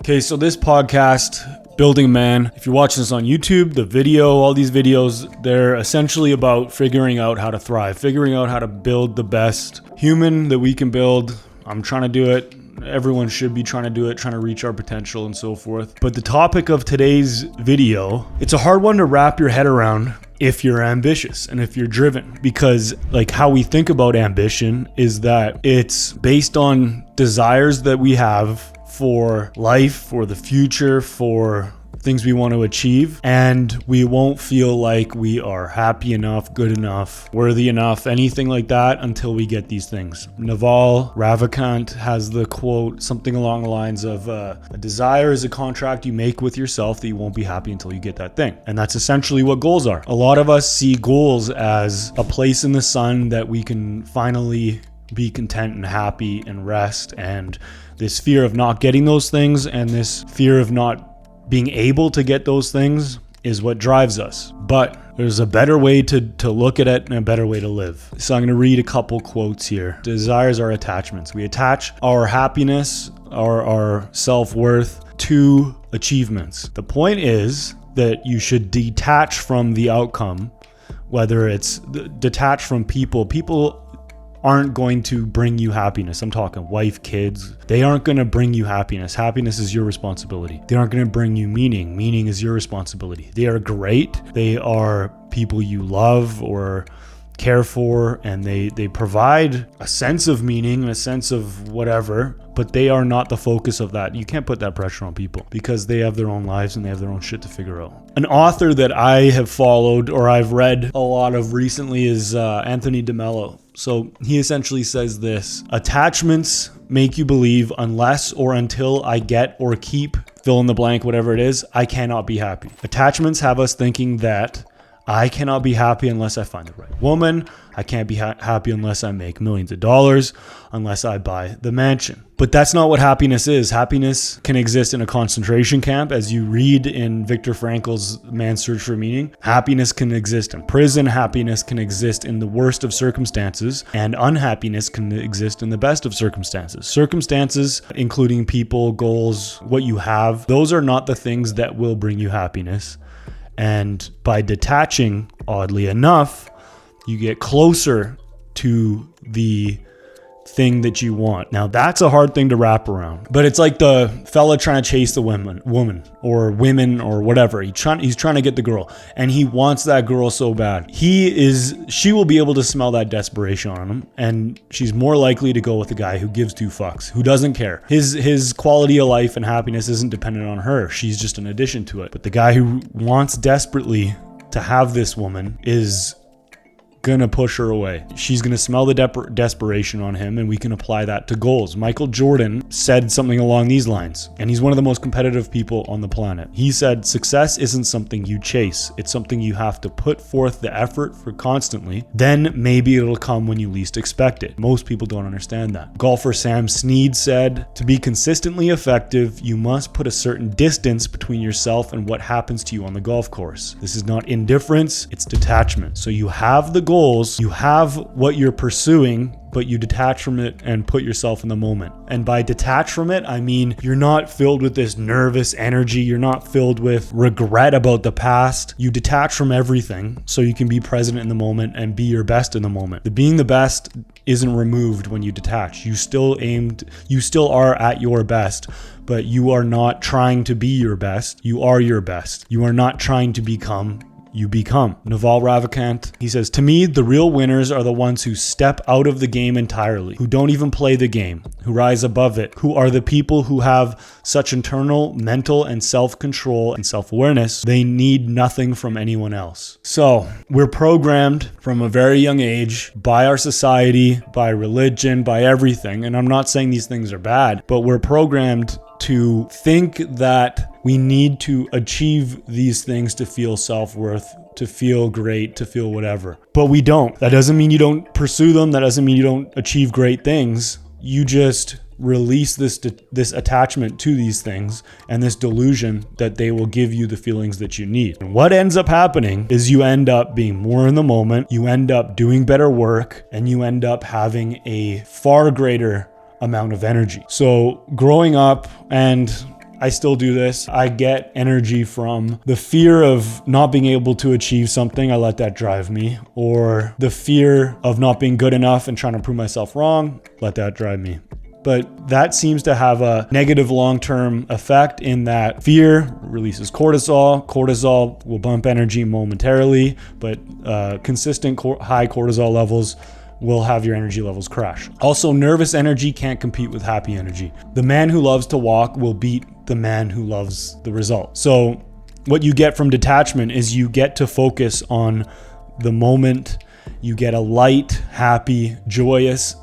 Okay, so this podcast, Building Man, if you're watching this on YouTube, the video, all these videos, they're essentially about figuring out how to thrive, figuring out how to build the best human that we can build. I'm trying to do it. Everyone should be trying to do it, trying to reach our potential and so forth. But the topic of today's video, it's a hard one to wrap your head around if you're ambitious and if you're driven, because like how we think about ambition is that it's based on desires that we have for life, for the future, for things we want to achieve, and we won't feel like we are happy enough, good enough, worthy enough, anything like that until we get these things. Naval Ravikant has the quote, something along the lines of, a desire is a contract you make with yourself that you won't be happy until you get that thing. And that's essentially what goals are. A lot of us see goals as a place in the sun that we can finally be content and happy and rest, and this fear of not getting those things and this fear of not being able to get those things is what drives us. But there's a better way to look at it and a better way to live. So I'm going to read a couple quotes here. Desires are attachments. We attach our happiness, our self-worth to achievements. The point is that you should detach from the outcome, whether it's detach from people. People aren't going to bring you happiness. I'm talking wife, kids. They aren't going to bring you happiness. Happiness is your responsibility. They aren't going to bring you meaning. Meaning is your responsibility. They are great. They are people you love or care for, and they provide a sense of meaning and a sense of whatever, but they are not the focus of that. You can't put that pressure on people because they have their own lives and they have their own shit to figure out. An author that I have followed or I've read a lot of recently is Anthony DeMello. So he essentially says this: attachments make you believe unless or until I get or keep fill in the blank, whatever it is, I cannot be happy. Attachments have us thinking that I cannot be happy unless I find the right woman. I can't be happy unless I make millions of dollars, unless I buy the mansion. But that's not what happiness is. Happiness can exist in a concentration camp, as you read in Viktor Frankl's Man's Search for Meaning. Happiness can exist in prison. Happiness can exist in the worst of circumstances, and unhappiness can exist in the best of circumstances. Circumstances, including people, goals, what you have, those are not the things that will bring you happiness. And by detaching, oddly enough, you get closer to the thing that you want. Now that's a hard thing to wrap around, but it's like the fella trying to chase the woman or women or whatever. He's trying to get the girl, and he wants that girl so bad. She will be able to smell that desperation on him, and she's more likely to go with the guy who gives two fucks, who doesn't care. His quality of life and happiness isn't dependent on her. She's just an addition to it. But the guy who wants desperately to have this woman is gonna push her away. She's gonna smell the desperation on him, and we can apply that to goals. Michael Jordan said something along these lines, and he's one of the most competitive people on the planet. He said, success isn't something you chase. It's something you have to put forth the effort for constantly. Then maybe it'll come when you least expect it. Most people don't understand that. Golfer Sam Snead said, to be consistently effective, you must put a certain distance between yourself and what happens to you on the golf course. This is not indifference, it's detachment. So you have the goals, you have what you're pursuing, but you detach from it and put yourself in the moment. And by detach from it, I mean you're not filled with this nervous energy. You're not filled with regret about the past. You detach from everything so you can be present in the moment and be your best in the moment. The being the best isn't removed when you detach. You still are at your best, but you are not trying to be your best. You are your best. You are not trying to become. You become. Naval Ravikant, he says, to me, the real winners are the ones who step out of the game entirely, who don't even play the game, who rise above it, who are the people who have such internal, mental, and self-control and self-awareness, they need nothing from anyone else. So we're programmed from a very young age by our society, by religion, by everything. And I'm not saying these things are bad, but we're programmed to think that we need to achieve these things to feel self-worth, to feel great, to feel whatever. But we don't. That doesn't mean you don't pursue them. That doesn't mean you don't achieve great things. You just release this attachment to these things and this delusion that they will give you the feelings that you need. And what ends up happening is you end up being more in the moment, you end up doing better work, and you end up having a far greater amount of energy. So growing up and I still do this. I get energy from the fear of not being able to achieve something. I let that drive me. Or the fear of not being good enough and trying to prove myself wrong. Let that drive me. But that seems to have a negative long-term effect in that fear releases cortisol. Cortisol will bump energy momentarily, but consistent high cortisol levels will have your energy levels crash. Also, nervous energy can't compete with happy energy. The man who loves to walk will beat the man who loves the result. So what you get from detachment is you get to focus on the moment. You get a light, happy, joyous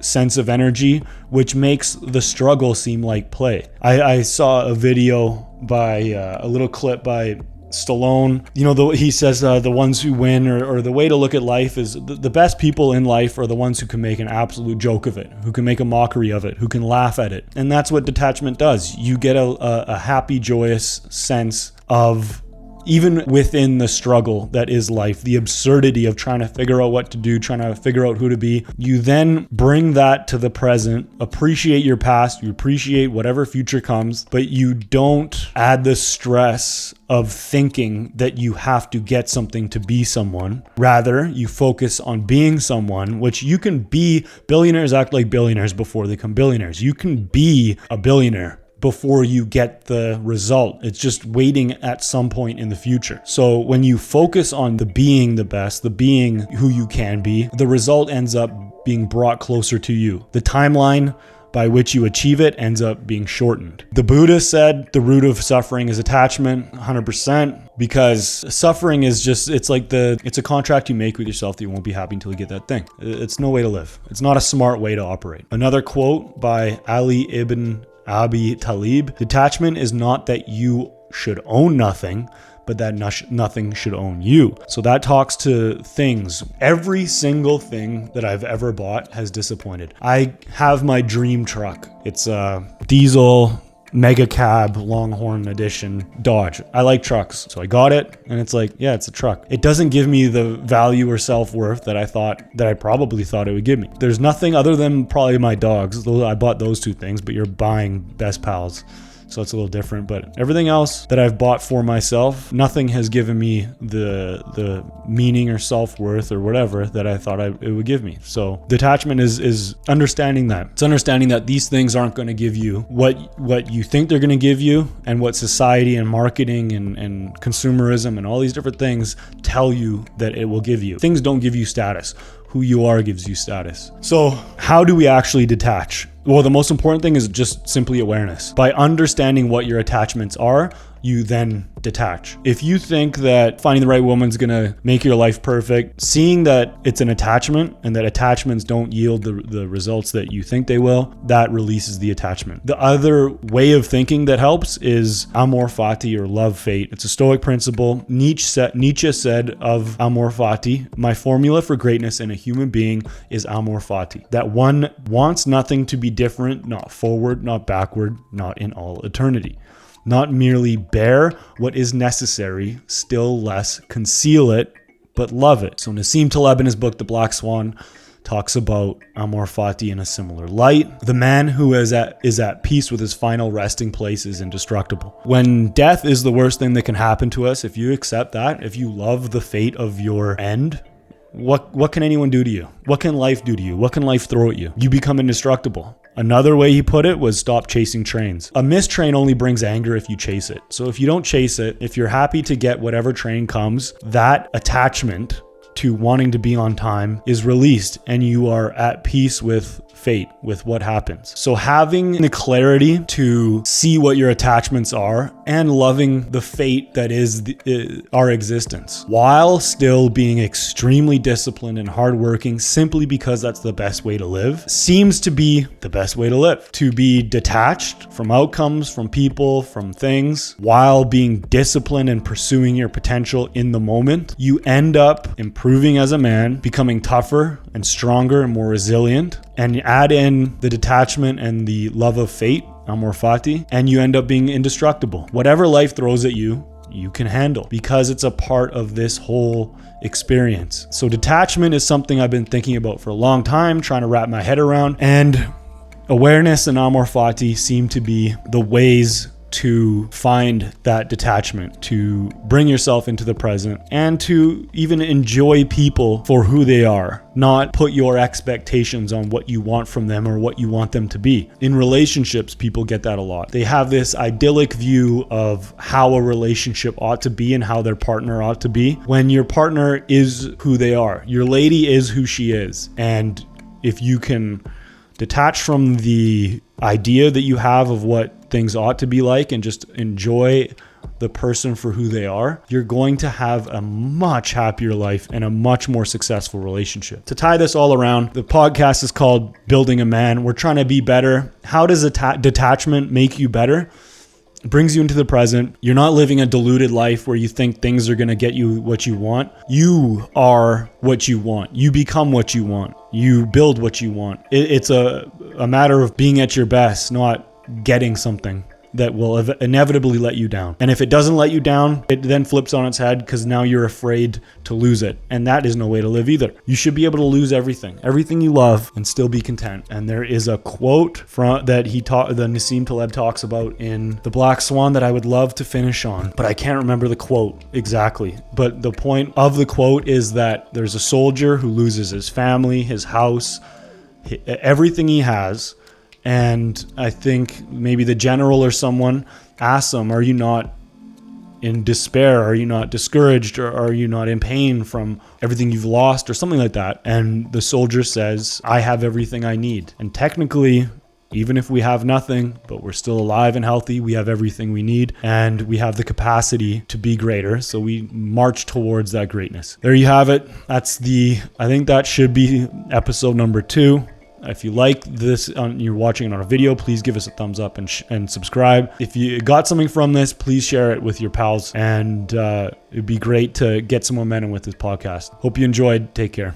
sense of energy, which makes the struggle seem like play. I saw a video by a little clip by Stallone. He says the ones who win, or the way to look at life is the best people in life are the ones who can make an absolute joke of it, who can make a mockery of it, who can laugh at it. And that's what detachment does. You get a happy, joyous sense of, even within the struggle that is life, the absurdity of trying to figure out what to do, trying to figure out who to be, you then bring that to the present, appreciate your past, you appreciate whatever future comes, but you don't add the stress of thinking that you have to get something to be someone. Rather, you focus on being someone, which you can be. Billionaires act like billionaires before they become billionaires. You can be a billionaire before you get the result. It's just waiting at some point in the future. So when you focus on the being the best, the being who you can be, the result ends up being brought closer to you. The timeline by which you achieve it ends up being shortened. The Buddha said the root of suffering is attachment, 100%, because suffering is just, it's a contract you make with yourself that you won't be happy until you get that thing. It's no way to live. It's not a smart way to operate. Another quote by Ali ibn Abi Talib: detachment is not that you should own nothing, but that nothing should own you. So that talks to things. Every single thing that I've ever bought has disappointed. I have my dream truck. It's a diesel mega cab Longhorn edition Dodge. I like trucks, so I got it, and it's like, yeah, it's a truck. It doesn't give me the value or self-worth that I probably thought it would give me. There's nothing other than probably my dogs. I bought those two things, but you're buying best pals, so it's a little different. But everything else that I've bought for myself, nothing has given me the meaning or self-worth or whatever that I thought it would give me. So detachment is understanding that. It's understanding that these things aren't going to give you what you think they're going to give you, and what society and marketing and consumerism and all these different things tell you that it will give you. Things don't give you status. Who you are gives you status. So how do we actually detach? Well, the most important thing is just simply awareness. By understanding what your attachments are, you then detach. If you think that finding the right woman's gonna make your life perfect, seeing that it's an attachment and that attachments don't yield the results that you think they will, that releases the attachment. The other way of thinking that helps is amor fati, or love fate. It's a Stoic principle. Nietzsche said of amor fati, my formula for greatness in a human being is amor fati. That one wants nothing to be different, not forward, not backward, not in all eternity. Not merely bear what is necessary, still less conceal it, but love it. So Nassim Taleb in his book, The Black Swan, talks about amor fati in a similar light. The man who is at peace with his final resting place is indestructible. When death is the worst thing that can happen to us, if you accept that, if you love the fate of your end, what can anyone do to you? What can life do to you? What can life throw at you? You become indestructible. Another way he put it was stop chasing trains. A missed train only brings anger if you chase it. So if you don't chase it, if you're happy to get whatever train comes, that attachment to wanting to be on time is released, and you are at peace with fate, with what happens. So having the clarity to see what your attachments are and loving the fate that is our existence, while still being extremely disciplined and hardworking, simply because that's the best way to live, seems to be the best way to live. To be detached from outcomes, from people, from things, while being disciplined and pursuing your potential in the moment, you end up improving as a man, becoming tougher and stronger and more resilient, and add in the detachment and the love of fate, amor fati, and you end up being indestructible. Whatever life throws at you, you can handle, because it's a part of this whole experience. So detachment is something I've been thinking about for a long time, trying to wrap my head around, and awareness and amor fati seem to be the ways to find that detachment, to bring yourself into the present, and to even enjoy people for who they are, not put your expectations on what you want from them or what you want them to be. In relationships, people get that a lot. They have this idyllic view of how a relationship ought to be and how their partner ought to be, when your partner is who they are. Your lady is who she is. And if you can detach from the idea that you have of what things ought to be like and just enjoy the person for who they are, you're going to have a much happier life and a much more successful relationship. To tie this all around, the podcast is called Building a Man. We're trying to be better. How does detachment make you better? It brings you into the present. You're not living a deluded life where you think things are going to get you what you want. You are what you want. You become what you want. You build what you want. It's a matter of being at your best, not getting something that will inevitably let you down. And if it doesn't let you down, it then flips on its head because now you're afraid to lose it. And that is no way to live either. You should be able to lose everything you love, and still be content. And there is a quote that Nassim Taleb talks about in The Black Swan that I would love to finish on, but I can't remember the quote exactly. But the point of the quote is that there's a soldier who loses his family, his house, everything he has. And I think maybe the general or someone asks him, are you not in despair? Are you not discouraged? Or are you not in pain from everything you've lost, or something like that? And the soldier says, I have everything I need. And technically, even if we have nothing, but we're still alive and healthy, we have everything we need, and we have the capacity to be greater. So we march towards that greatness. There you have it. I think that should be episode number 2. If you like this, you're watching it on a video, please give us a thumbs up and subscribe. If you got something from this, please share it with your pals. And it'd be great to get some momentum with this podcast. Hope you enjoyed. Take care.